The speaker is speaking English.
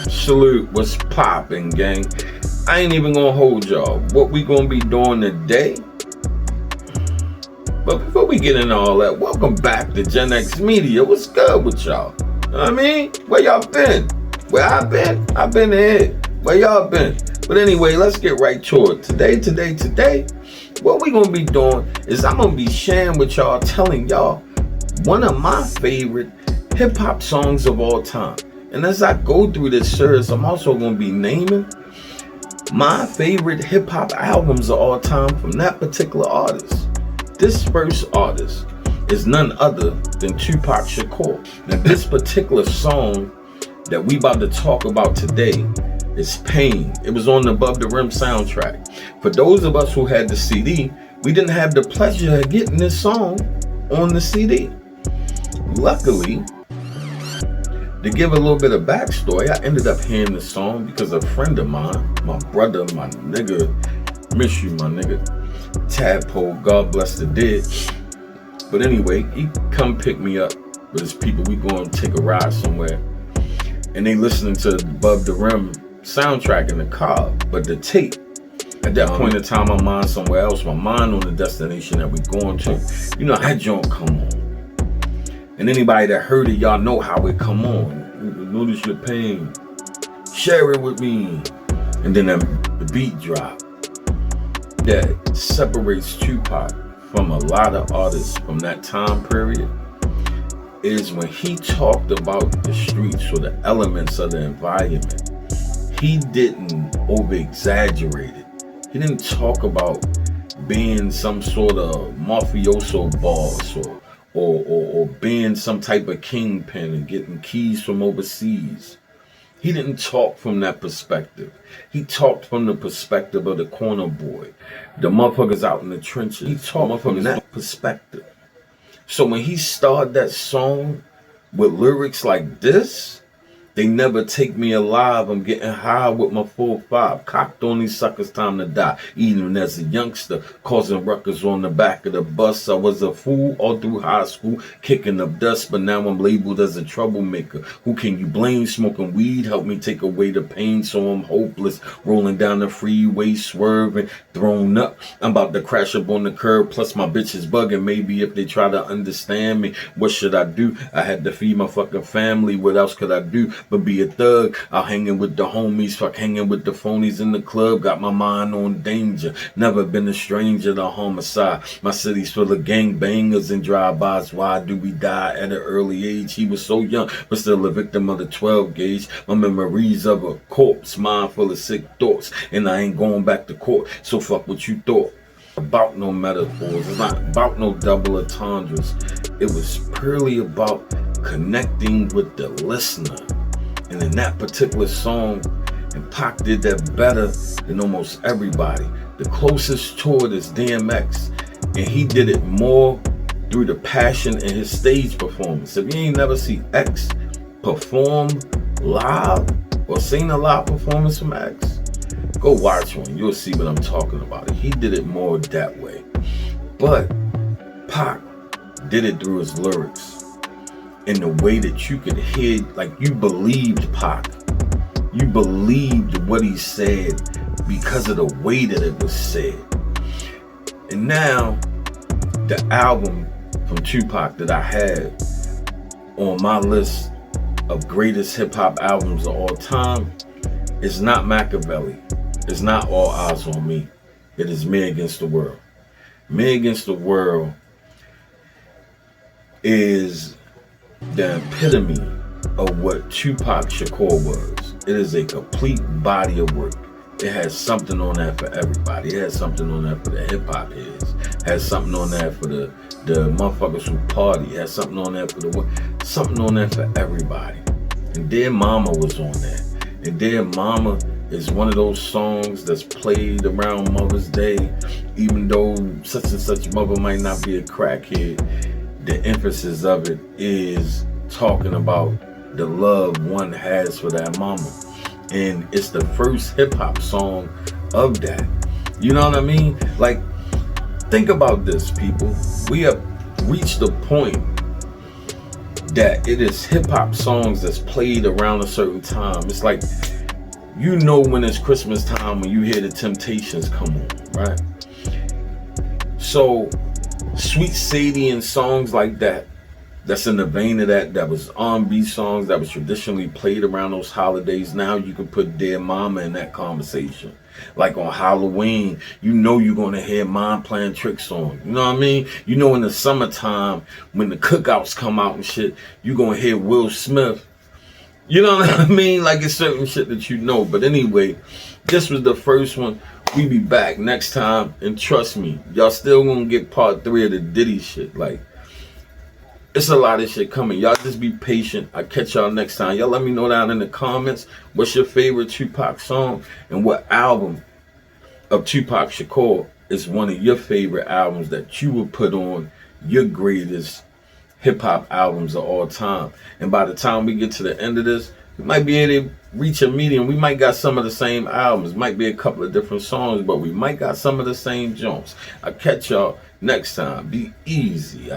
Salute, what's poppin', gang? I ain't even gonna hold y'all. What we gonna be doing today? But before we get into all that, welcome back to Gen X Media. What's good with y'all? You know what I mean? Where y'all been? Where I been? I've been here. Where y'all been? But anyway, let's get right to it. Today, what we gonna be doing is I'm gonna be sharing with y'all, telling y'all one of my favorite hip hop songs of all time. And as I go through this series, I'm also gonna be naming my favorite hip hop albums of all time from that particular artist. This first artist is none other than Tupac Shakur. Now, this particular song that we about to talk about today is Pain. It was on the Above the Rim soundtrack. For those of us who had the CD, we didn't have the pleasure of getting this song on the CD. Luckily, to give a little bit of backstory, I ended up hearing this song because a friend of mine, my brother, my nigga, miss you, my nigga, Tadpole, God bless the dead. But anyway, he come pick me up with his people. We going to take a ride somewhere. And they listening to Above the Rim soundtrack in the car. But the tape, at that point in time, my mind somewhere else. My mind on the destination that we going to. You know, that joint come on. And anybody that heard it, y'all know how it come on. Notice your pain. Share it with me. And then the beat drop. That separates Tupac from a lot of artists from that time period is when he talked about the streets or the elements of the environment. He didn't over-exaggerate it. He didn't talk about being some sort of mafioso boss or being some type of kingpin and getting keys from overseas. He didn't talk from that perspective. He talked from the perspective of the corner boy, the motherfuckers out in the trenches. He talked from that perspective. So when he started that song with lyrics like this, they never take me alive. I'm getting high with my 4-5. Cocked on these suckers, time to die. Even as a youngster, causing ruckus on the back of the bus. I was a fool all through high school, kicking up dust, but now I'm labeled as a troublemaker. Who can you blame? Smoking weed helped me take away the pain, so I'm hopeless. Rolling down the freeway, swerving, thrown up. I'm about to crash up on the curb, plus my bitch is bugging. Maybe if they try to understand me, what should I do? I had to feed my fucking family. What else could I do but be a thug? Out hanging with the homies, fuck hanging with the phonies in the club. Got my mind on danger. Never been a stranger to homicide. My city's full of gangbangers and drive-bys. Why do we die at an early age? He was so young, but still a victim of the 12 gauge. My memories of a corpse, mind full of sick thoughts, and I ain't going back to court. So fuck what you thought. About no metaphors. It's not about no double entendres. It was purely about connecting with the listener. And in that particular song, and Pac did that better than almost everybody. The closest to it is DMX, and he did it more through the passion in his stage performance. If you ain't never see X perform live or seen a live performance from X, go watch one. You'll see what I'm talking about. He did it more that way. But Pac did it through his lyrics. In the way that you could hear, like you believed Pac. You believed what he said because of the way that it was said. And now, the album from Tupac that I had on my list of greatest hip hop albums of all time is not Machiavelli. It's not All Eyes on Me. It is Me Against the World. Me Against the World is the epitome of what Tupac Shakur was. It is a complete body of work. It has something on that for everybody. It has something on that for the hip hop heads. It has something on that for the motherfuckers who party. It has something on that for something on that for everybody. And Dear Mama was on that. And Dear Mama is one of those songs that's played around Mother's Day, even though such and such mother might not be a crackhead. The emphasis of it is talking about the love one has for that mama. And it's the first hip hop song of that. You know what I mean? Like, think about this, people. We have reached a point that it is hip hop songs that's played around a certain time. It's like, you know, when it's Christmas time when you hear the Temptations come on, right? So Sweet Sadie and songs like that, that's in the vein of that was R&B songs that was traditionally played around those holidays. Now you can put Dear Mama in that conversation. Like on Halloween, you know you're gonna hear Mom playing Trick song. You know what I mean? You know in the summertime when the cookouts come out and shit, you gonna hear Will Smith. You know what I mean? Like it's certain shit that you know. But anyway, this was the first one. We be back next time, and trust me, y'all still gonna get part 3 of the Diddy shit. Like, it's a lot of shit coming. Y'all just be patient. I'll catch y'all next time. Y'all let me know down in the comments what's your favorite Tupac song and what album of Tupac Shakur is one of your favorite albums that you would put on your greatest hip-hop albums of all time. And by the time we get to the end of this, we might be able to reach a medium. We might got some of the same albums. Might be a couple of different songs, but we might got some of the same joints. I'll catch y'all next time. Be easy.